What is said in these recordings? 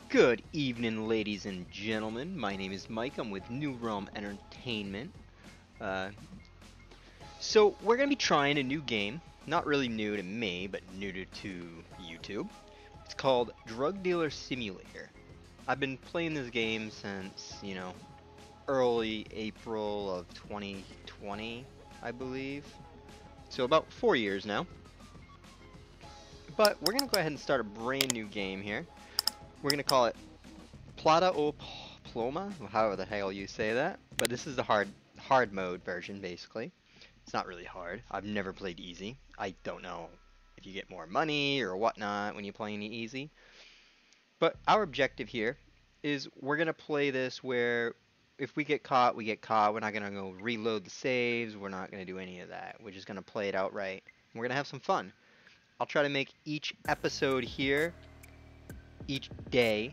Good evening, ladies and gentlemen. My name is Mike. I'm with New Realm Entertainment. Uh, so we're gonna be trying a new game. Not really new to me, but new to YouTube. It's called Drug Dealer Simulator. I've been playing this game since, early April of 2020, I believe. So about 4 years now. But we're gonna go ahead and start a brand new game here. We're gonna call it Plata o Ploma, however the hell you say that. But this is the hard mode version, basically. It's not really hard. I've never played easy. I don't know if you get more money or whatnot when you play any easy. But our objective here is we're gonna play this where if we get caught, we get caught. We're not gonna go reload the saves. We're not gonna do any of that. We're just gonna play it outright. We're gonna have some fun. I'll try to make each episode here each day.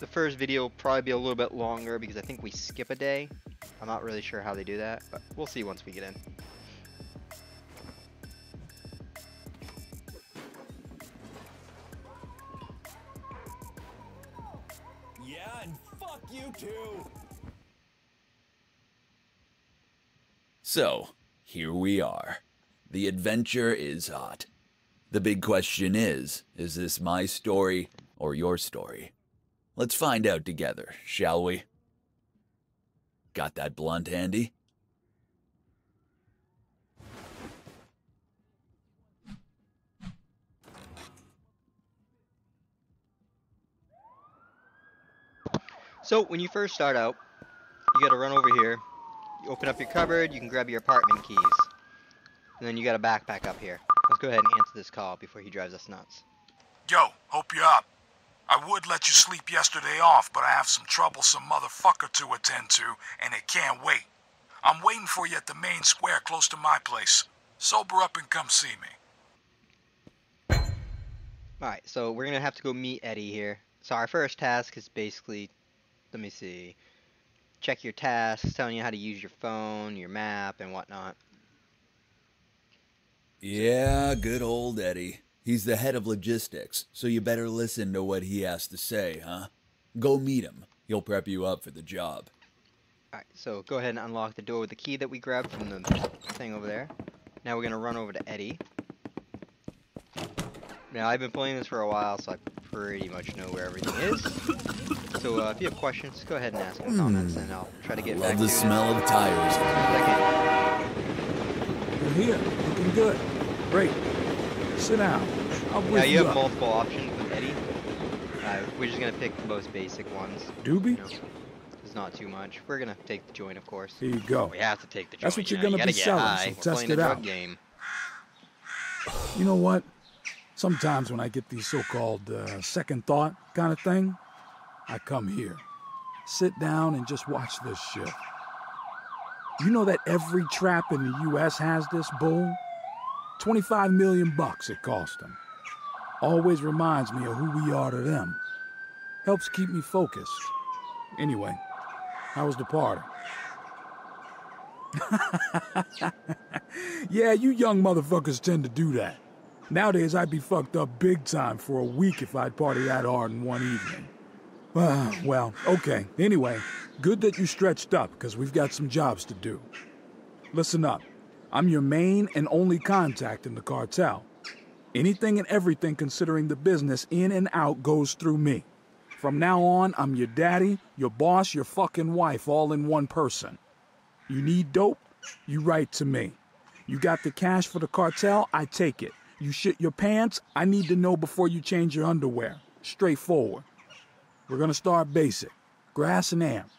The first video will probably be a little bit longer because I think we skip a day. I'm not really sure how they do that, but we'll see once we get in. Yeah, and fuck you too! So, here we are. The adventure is hot. The big question is this my story or your story? Let's find out together, shall we? Got that blunt handy? So, when you first start out, you gotta run over here. You open up your cupboard, you can grab your apartment keys. And then you got a backpack up here. Let's go ahead and answer this call before he drives us nuts. Yo, hope you're up. I would let you sleep yesterday off, but I have some troublesome motherfucker to attend to, and it can't wait. I'm waiting for you at the main square close to my place. Sober up and come see me. Alright, so we're gonna have to go meet Eddie here. So our first task is basically, let me see, check your tasks, telling you how to use your phone, your map, and whatnot. Yeah, good old Eddie. He's the head of logistics, so you better listen to what he has to say, huh? Go meet him. He'll prep you up for the job. Alright, so go ahead and unlock the door with the key that we grabbed from the thing over there. Now we're gonna run over to Eddie. Now, I've been playing this for a while, so I pretty much know where everything is. So if you have questions, go ahead and ask in the comments, and I'll try to get back to you. Love the smell of tires. You're here. Looking good. Great. Sit down. I'll Now brief you have up. multiple options with Eddie. We're just gonna pick the most basic ones. Doobie? There's not too much. We're gonna take the joint, of course. Here you go. We have to take the joint. That's what you're you gonna gotta be get selling, high. so We're test playing it a drug out. game. You know what? Sometimes when I get these so-called second thought kind of thing, I come here. Sit down and just watch this shit. You know that every trap in the U.S. has this bull? 25 million bucks it cost them. Always reminds me of who we are to them. Helps keep me focused. Anyway, how was the party? Yeah, you young motherfuckers tend to do that. Nowadays, I'd be fucked up big time for a week if I'd party that hard in one evening. Well, okay. Anyway, good that you stretched up, because we've got some jobs to do. Listen up. I'm your main and only contact in the cartel. Anything and everything considering the business in and out goes through me. From now on, I'm your daddy, your boss, your fucking wife, all in one person. You need dope? You write to me. You got the cash for the cartel? I take it. You shit your pants? I need to know before you change your underwear. Straightforward. We're gonna start basic. Grass and amp.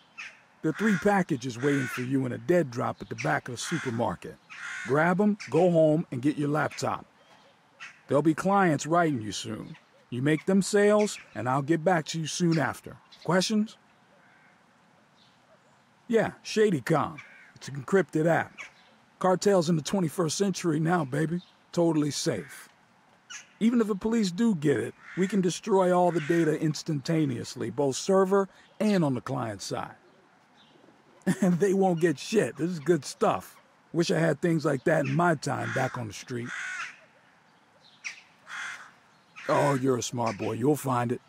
There are 3 packages waiting for you in a dead drop at the back of the supermarket. Grab them, go home, and get your laptop. There'll be clients writing you soon. You make them sales, and I'll get back to you soon after. Questions? Yeah, ShadyCom. It's an encrypted app. Cartel's in the 21st century now, baby. Totally safe. Even if the police do get it, we can destroy all the data instantaneously, both server and on the client side. And they won't get shit. This is good stuff. Wish I had things like that in my time back on the street. Oh, you're a smart boy. You'll find it.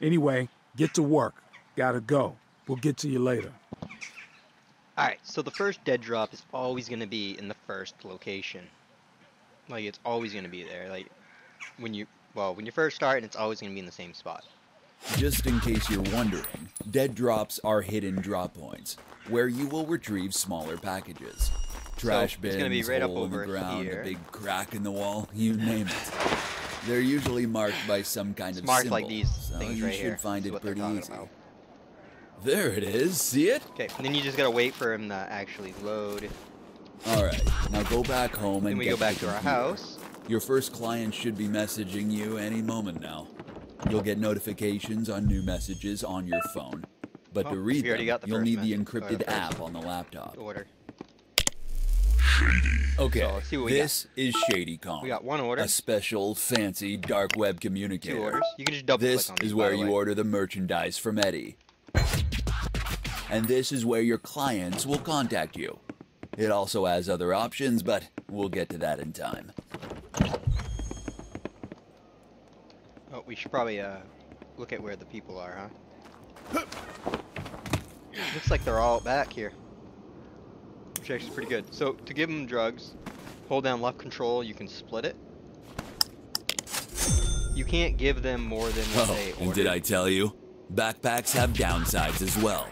Anyway, get to work. Gotta go. We'll get to you later. Alright, so the first dead drop is always going to be in the first location. Like, it's always going to be there. Like, when you first start, and it's always going to be in the same spot. Just in case you're wondering, dead drops are hidden drop points, where you will retrieve smaller packages. Trash it's gonna be bins, right up hole in the over ground, here. a big crack in the wall, you name it. They're usually marked by some kind of Marked symbol, like these so things you right should here. find This is it what they're pretty talking easy. about. There it is, see it? Okay, and then you just gotta wait for him to actually load. Alright, now go back home and Then we get go back the to our computer. house. Your first client should be messaging you any moment now. You'll get notifications on new messages on your phone. But to Oh, read we already them, got the you'll first need the message, or the encrypted first app on the laptop. Order. Okay, So, let's see what we this is ShadyCom. We got one order. A special, fancy, dark web communicator. 2 orders. You can just double This click on these, is by where the you way. order the merchandise from Eddie. And this is where your clients will contact you. It also has other options, but we'll get to that in time. Oh, we should probably look at where the people are, huh? Looks like they're all back here. Which is actually pretty good. So, to give them drugs, hold down left control, you can split it. You can't give them more than what Oh, they ordered. and did I tell you? Backpacks have downsides as well.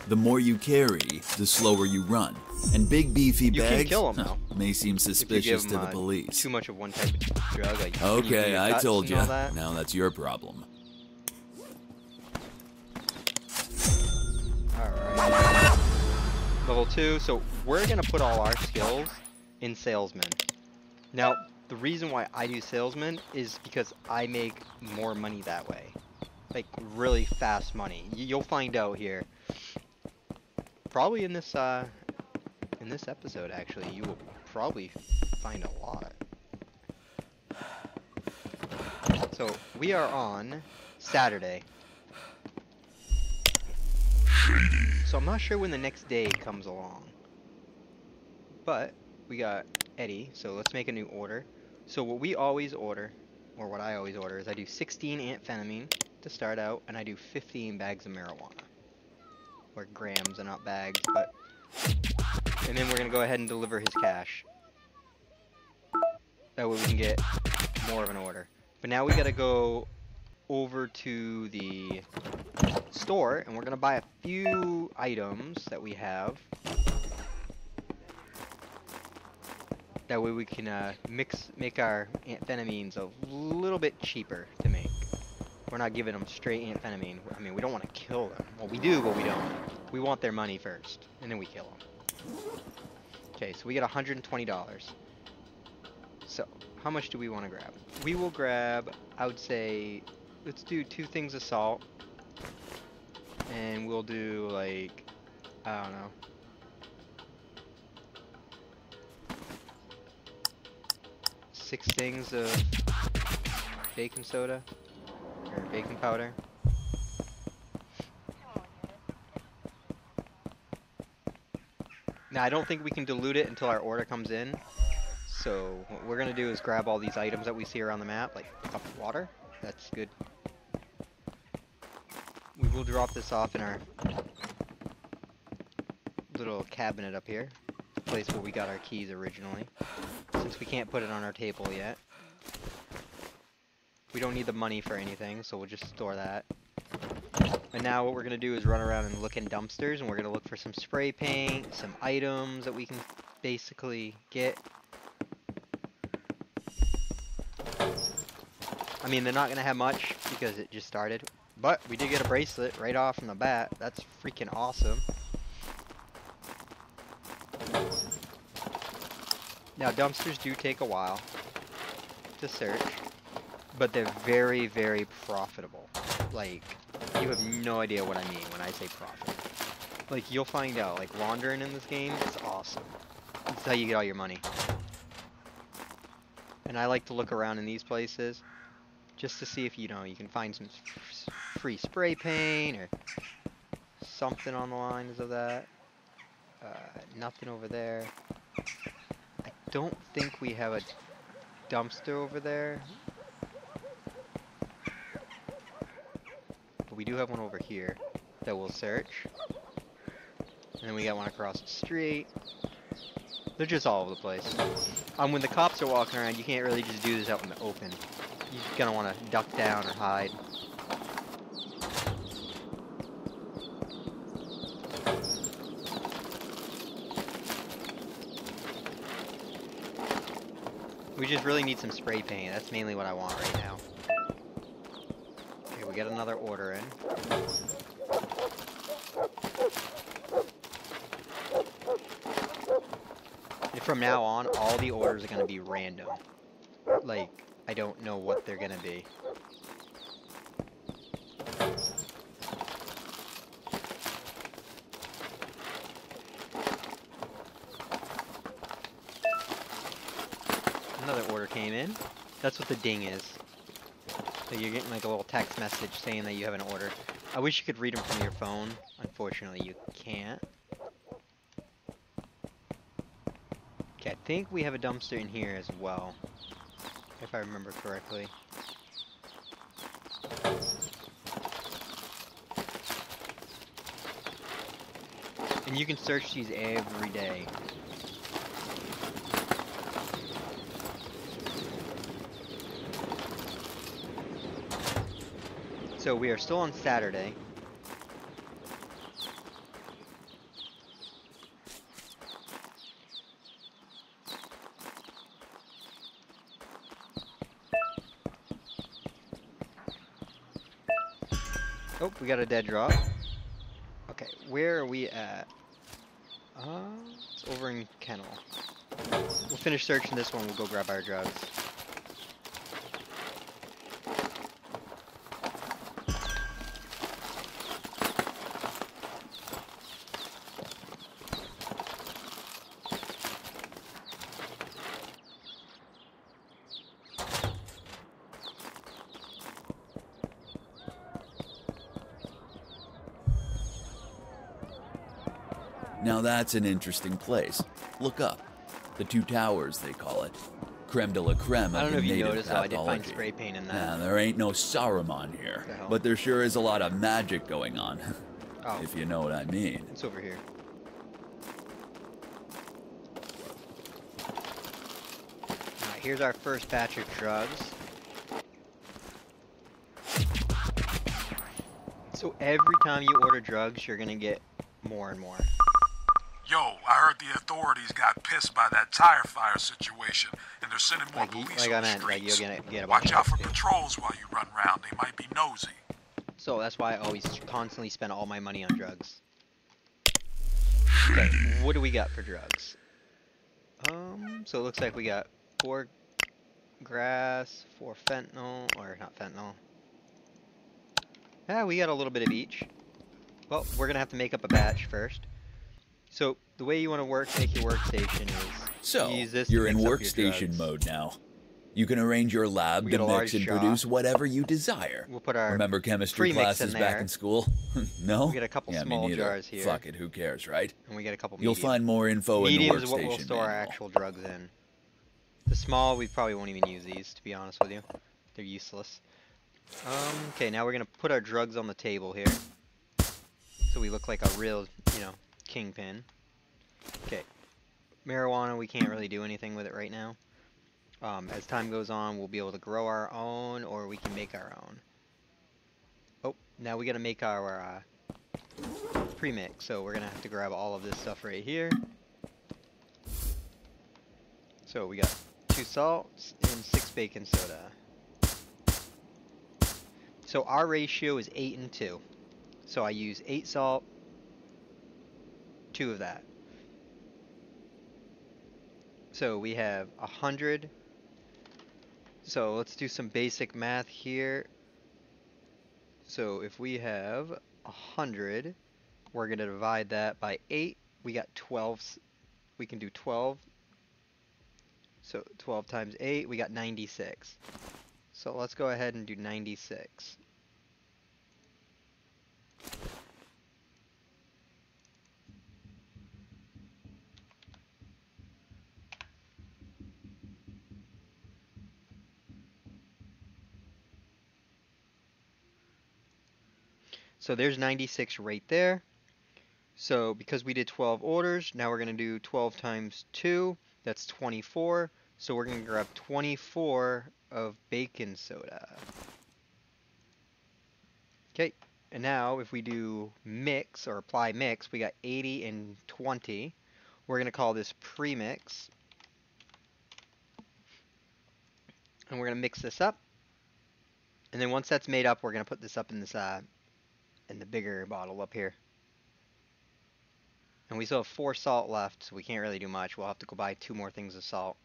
The more you carry, the slower you run. And big beefy You can bags kill 'em, though. may seem If you give suspicious to them, the police. too much of one type of drug, like Okay, I told you. you. Now that's your problem. Alright. Level 2, so we're gonna put all our skills in salesman. Now, the reason why I do salesman is because I make more money that way. Like, really fast money. You'll find out here. Probably in this episode, actually, you will probably find a lot. So, we are on Saturday. So I'm not sure when the next day comes along. But we got Eddie, so let's make a new order. So what we always order, or what I always order, is I do 16 amphetamine to start out, and I do 15 bags of marijuana. Or grams and not bags, but... And then we're gonna go ahead and deliver his cash. That way we can get more of an order. But now we gotta go over to the store, and we're gonna buy a few items that we have. That way we can make our amphetamines a little bit cheaper to make. We're not giving them straight amphetamine. I mean, we don't want to kill them. Well, we do, but we don't. We want their money first, and then we kill them. Okay, so we get $120. So, how much do we want to grab? We will grab, I would say, let's do 2 things of salt. And we'll do, like, I don't know. Six things of baking soda, or baking powder. Now, I don't think we can dilute it until our order comes in. So, what we're going to do is grab all these items that we see around the map, like a cup of water. That's good. We will drop this off in our little cabinet up here. The place where we got our keys originally. Since we can't put it on our table yet. We don't need the money for anything, so we'll just store that. And now what we're going to do is run around and look in dumpsters, and we're going to look for some spray paint, some items that we can basically get. I mean, they're not going to have much because it just started. But we did get a bracelet right off from the bat. That's freaking awesome. Now, dumpsters do take a while to search, but they're very, very profitable. Like, you have no idea what I mean when I say profit. Like, you'll find out, like, laundering in this game is awesome. That's how you get all your money. And I like to look around in these places just to see if, you know, you can find some free spray paint or something on the lines of that. Nothing over there. I don't think we have a dumpster over there. we do have one over here that we'll search. And then we got one across the street. They're just all over the place. When the cops are walking around, you can't really just do this out in the open. You're gonna want to duck down or hide. We just really need some spray paint. That's mainly what I want right now. Okay, we got another order in. And from now on, all the orders are going to be random. Like, I don't know what they're going to be. Another order came in. That's what the ding is. So you're getting like a little text message saying that you have an order. I wish you could read them from your phone. Unfortunately, you can't. Okay, I think we have a dumpster in here as well, if I remember correctly. And you can search these every day. So we are still on Saturday. Oh, we got a dead drop. Okay, where are we at? It's over in Kennel. We'll finish searching this one, we'll go grab our drugs. Now that's an interesting place. Look up. The Two Towers, they call it. Creme de la creme I don't of know the if you native noticed, though, I did find pathology. spray paint in that. Nah, there ain't no Saruman here, The hell? but there sure is a lot of magic going on, Oh, if you know what I mean. it's over here. Alright, here's our first batch of drugs. So every time you order drugs, you're gonna get more and more. Yo, I heard the authorities got pissed by that tire fire situation, and they're sending more police Like I on the meant, like you're streets. gonna get a bunch Watch of out for XP. patrols while you run around. They might be nosy. So that's why I always constantly spend all my money on drugs. Okay, what do we got for drugs? So it looks like we got 4 grass, 4 fentanyl, or not fentanyl. Yeah, we got a little bit of each. Well, we're gonna have to make up a batch first. So the way you want to make your workstation is So, use this to you're in mix up your workstation drugs. mode now. You can arrange your lab We to got a mix large and jar. produce whatever you desire. We'll put our Remember chemistry premix classes in back there. in school? No? We got a couple Yeah, me small neither. jars here. Fuck it, who cares, right? and we get a couple You'll medium. find more info in the Medium workstation is what we'll store our manual. actual drugs in. The small, we probably won't even use these, to be honest with you. They're useless. Okay, now we're gonna put our drugs on the table here, so we look like a real, kingpin. Okay, marijuana, we can't really do anything with it right now. As time goes on, we'll be able to grow our own, or we can make our own. Oh, now we gotta make our premix, so we're gonna have to grab all of this stuff right here. So we got 2 salts and 6 baking soda. So our ratio is 8 and 2. So I use 8 salt, 2 of that. So we have 100. So let's do some basic math here. So if we have 100, we're going to divide that by 8. We got 12. We can do 12. So 12 times 8, we got 96. So let's go ahead and do 96. So there's 96 right there. So because we did 12 orders, now we're going to do 12 times 2. That's 24. So we're going to grab 24 of baking soda. Okay, and now if we do mix or apply mix, we got 80 and 20. We're going to call this premix. And we're going to mix this up. And then once that's made up, we're going to put this up in this in the bigger bottle up here. And we still have 4 salt left, so we can't really do much. We'll have to go buy 2 more things of salt.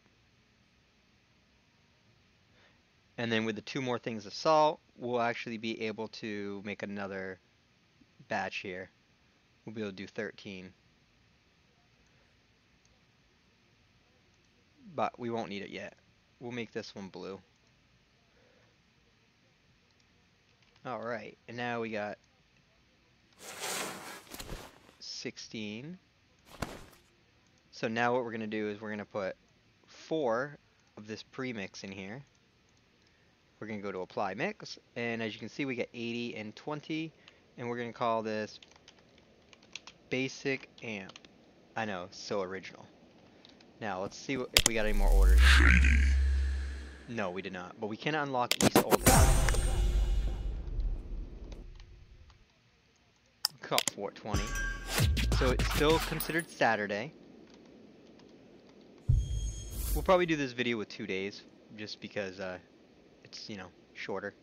And then with the 2 more things of salt, we'll actually be able to make another batch here. We'll be able to do 13. But we won't need it yet. We'll make this one blue. Alright, and now we got 16. So now what we're going to do is we're going to put 4 of this premix in here. We're going to go to apply mix, and as you can see we get 80 and 20, and we're going to call this basic amp. I know, so original. Now let's see if we got any more orders. No, we did not, but we can unlock East Old Town. Caught 420. So it's still considered Saturday. We'll probably do this video with 2 days, just because it's, you know, shorter.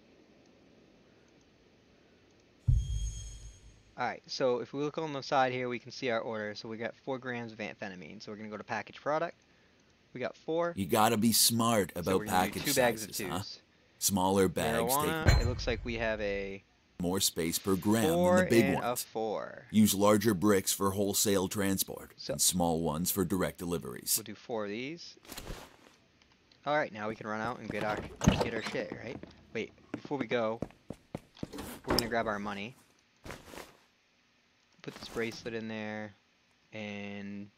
Alright, so if we look on the side here, we can see our order. So we got 4 grams of amphetamine. So we're going to go to package product. We got 4. You gotta be smart about So we're gonna do package 2 bags sizes, of 2s. huh? Smaller bags Marijuana, take it looks like we have a more space per gram than 4 the big and ones. a 4. Use larger bricks for wholesale transport So- and small ones for direct deliveries. We'll do 4 of these. Alright, now we can run out and get our shit, right? Wait, before we go, we're gonna grab our money. Put this bracelet in there, and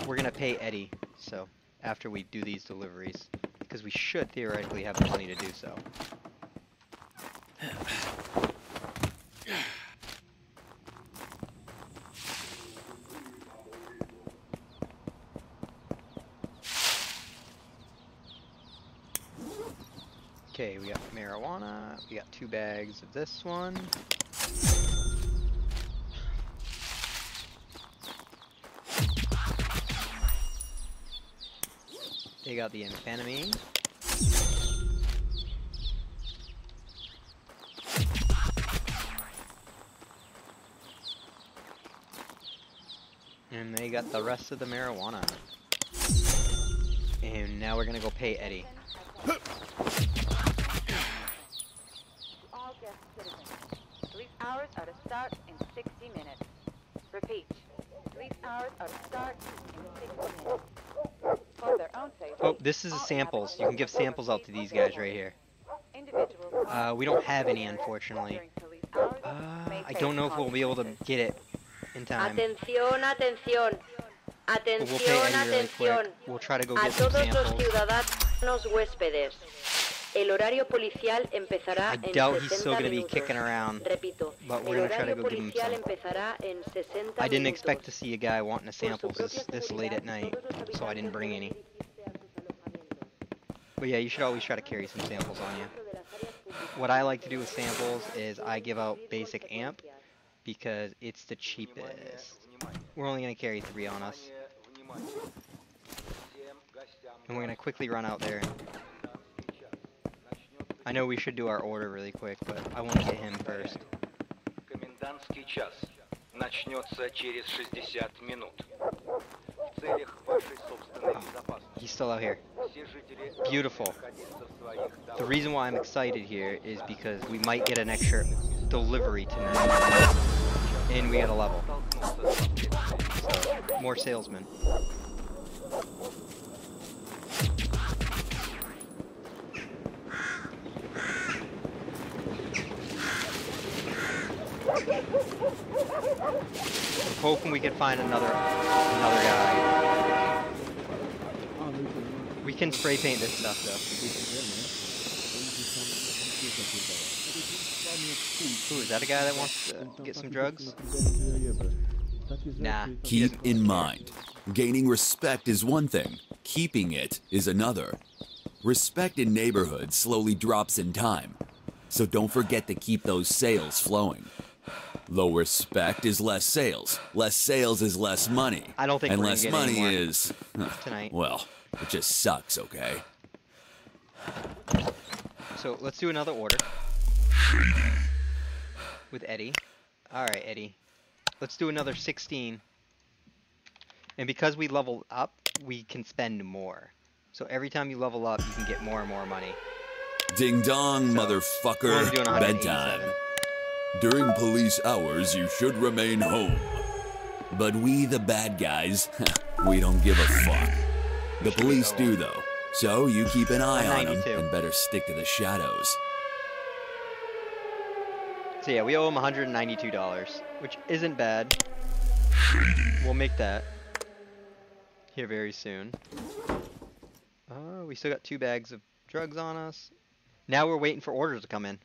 we're gonna pay Eddie, so after we do these deliveries, because we should theoretically have the money to do so. Okay, we got marijuana, we got 2 bags of this one. They got the amphetamine. And they got the rest of the marijuana. And now we're gonna go pay Eddie. All guest citizens. Police hours are to start in 60 minutes. Repeat. Police hours are to start in 60 minutes. For their own safety, Oh, this is the samples. You can give samples out to these guys right here. individuals We don't have any, unfortunately. during police hours may I take don't know if we'll be able to consequences. get it in time. Atención, atención. But we'll pay Atención, Eddie really quick. atención. We'll try to go A get some todos los samples. ciudadanos huéspedes. El horario policial empezará I en doubt he's 60 still gonna be minutos. kicking around. Repito, But we're el gonna try to horario go give him policial some. empezará en 60 I didn't minutos. expect to see a guy wanting a Por su samples propia this late at seguridad, night, todos los so I didn't bring habitantes any. deben dirigirse a sus alojamientos. But yeah, you should always try to carry some samples on you. Dentro de las áreas públicas, What I like to do with samples is I give out basic amp because it's the cheapest. We're only gonna carry 3 on us. And we're gonna quickly run out there. I know we should do our order really quick, but I want to get him first. Комендантский час начнется через 60 минут. В целях вашей собственной безопасности. He's still out here. Все жители Beautiful. находятся в своих The домах. reason why I'm excited here is because we might get an extra delivery tonight. And we got a level. So, more salesmen. Hoping we can find another guy. We can spray paint this stuff though. Ooh, is that a guy that wants to get some drugs? Nah. he Keep doesn't in care. mind, gaining respect is one thing, keeping it is another. Respect in neighborhoods slowly drops in time, so don't forget to keep those sales flowing. Low respect is less sales is less money, I don't think and we're gonna less get any money more is, tonight. well, it just sucks, okay? So let's do another order with Eddie. Alright, Eddie. Let's do another 16. And because we level up, we can spend more. So every time you level up, you can get more and more money. Ding dong, So, motherfucker, we're only doing bedtime. 187. During police hours, you should remain home. But we, the bad guys, we don't give a fuck. The police do, though. So you keep an eye on them 192. and better stick to the shadows. So yeah, we owe him $192, which isn't bad. We'll make that here very soon. We still got 2 bags of drugs on us. Now we're waiting for orders to come in.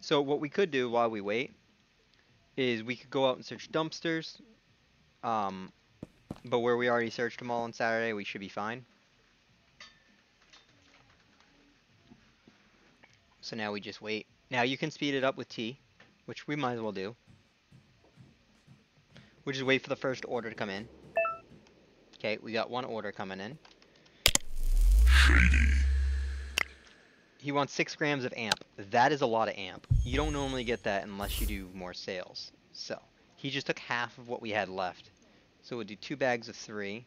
So what we could do while we wait is we could go out and search dumpsters. But where we already searched them all on Saturday, we should be fine. So now we just wait. Now you can speed it up with T, which we might as well do. We'll just wait for the first order to come in. Okay, we got 1 order coming in. He wants 6 grams of amp. That is a lot of amp. You don't normally get that unless you do more sales. So, he just took half of what we had left. So we'll do 2 bags of 3.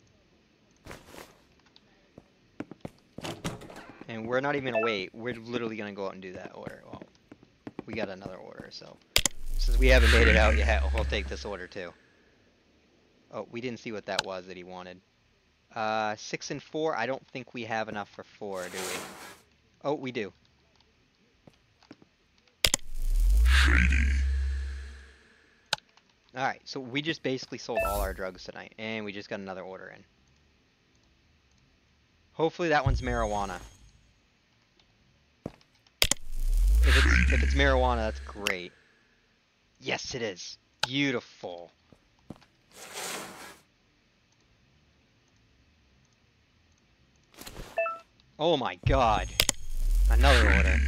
And we're not even gonna wait. We're literally gonna go out and do that order. Well, we got another order, so. Since we haven't made it out yet, we'll take this order too. Oh, we didn't see what that was that he wanted. 6 and 4. I don't think we have enough for 4, do we? Oh, we do. Alright, so we just basically sold all our drugs tonight, and we just got another order in. Hopefully that one's marijuana. If it's marijuana, that's great. Yes, it is. Beautiful. Oh my god. Another order.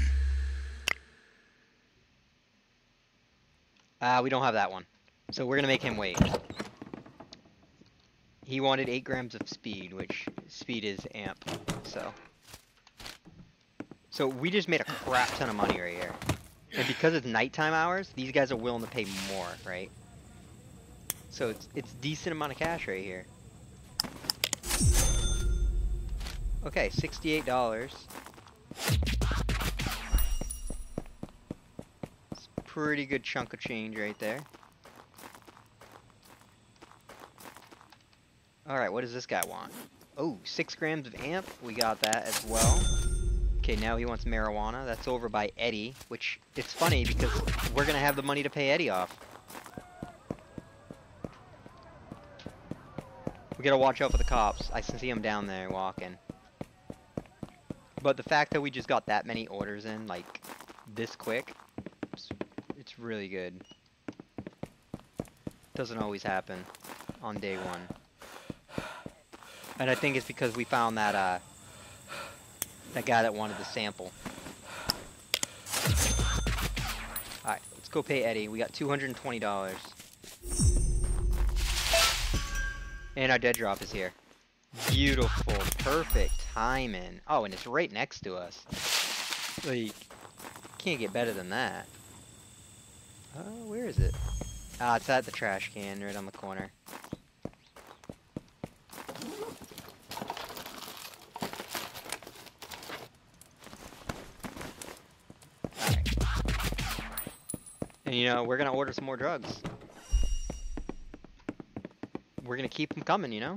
We don't have that one. So we're gonna make him wait. He wanted 8 grams of speed, which speed is amp, so. So we just made a crap ton of money right here. And because it's nighttime hours, these guys are willing to pay more, right? So it's decent amount of cash right here. Okay, $68. It's a pretty good chunk of change right there. Alright, what does this guy want? Oh, 6 grams of amp. We got that as well. Okay, now he wants marijuana. That's over by Eddie, which it's funny because we're gonna have the money to pay Eddie off. We gotta watch out for the cops. I can see him down there walking. But the fact that we just got that many orders in, like, this quick, it's really good. Doesn't always happen on day 1. And I think it's because we found that, that guy that wanted the sample. Alright, let's go pay Eddie. We got $220. And our dead drop is here. Beautiful. Perfect timing. Oh, and it's right next to us. Like, can't get better than that. Where is it? Ah, it's at the trash can right on the corner. Alright. And you know, we're gonna order some more drugs. We're gonna keep them coming, you know?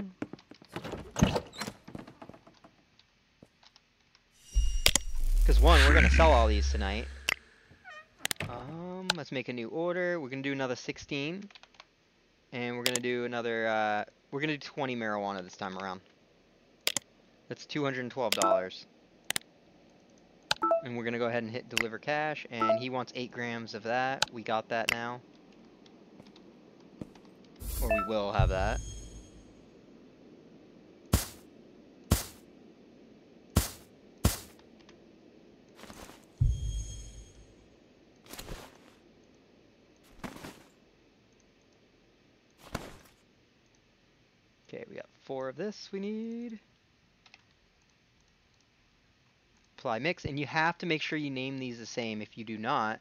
Because one, we're gonna sell all these tonight. Let's make a new order. We're gonna do another 16. And we're gonna do another, we're gonna do 20 marijuana this time around. That's $212. And we're gonna go ahead and hit deliver cash, and he wants 8 grams of that. We got that now. Or we will have that. Okay, we got 4 of this we need. Apply mix, and you have to make sure you name these the same. If you do not,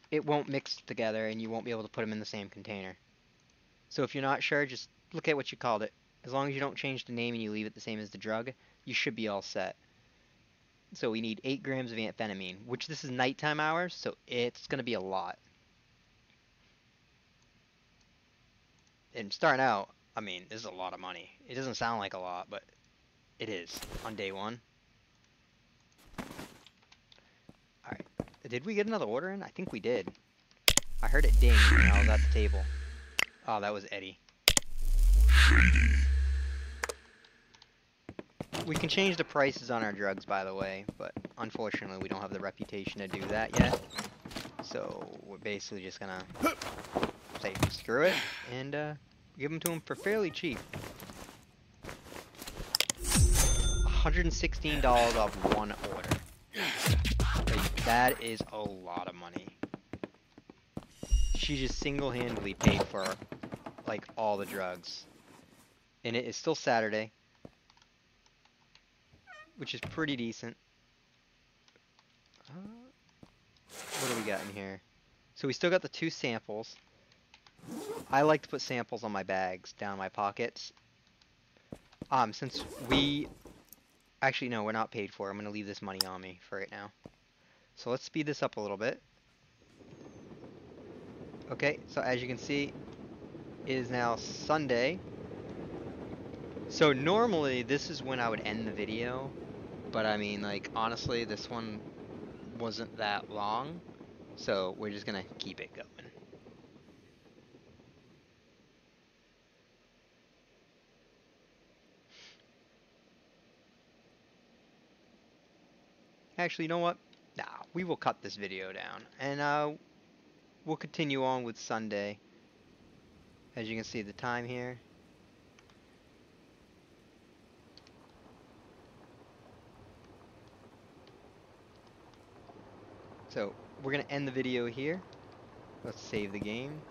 it won't mix together and you won't be able to put them in the same container. So if you're not sure, just look at what you called it. As long as you don't change the name and you leave it the same as the drug, you should be all set. So we need 8 grams of amphetamine, which this is nighttime hours, so it's going to be a lot. And starting out, I mean, this is a lot of money. It doesn't sound like a lot, but it is on day 1. Alright. Did we get another order in? I think we did. I heard it ding when I was at the table. Oh, that was Eddie. We can change the prices on our drugs, by the way, but unfortunately we don't have the reputation to do that yet. So we're basically just gonna say screw it and give them to him for fairly cheap. $116 off 1 order. Like, that is a lot of money. She just single-handedly paid for like all the drugs. And it is still Saturday, which is pretty decent. What do we got in here? So we still got the 2 samples. I like to put samples on my bags, down my pockets. Since we... Actually, no, we're not paid for. I'm going to leave this money on me for right now. So let's speed this up a little bit. Okay, so as you can see, it is now Sunday. So normally, this is when I would end the video. But I mean, like, honestly, this one wasn't that long. So we're just gonna keep it going. Actually, you know what? Nah, we will cut this video down. And we'll continue on with Sunday. As you can see the time here. So we're gonna end the video here. Let's save the game.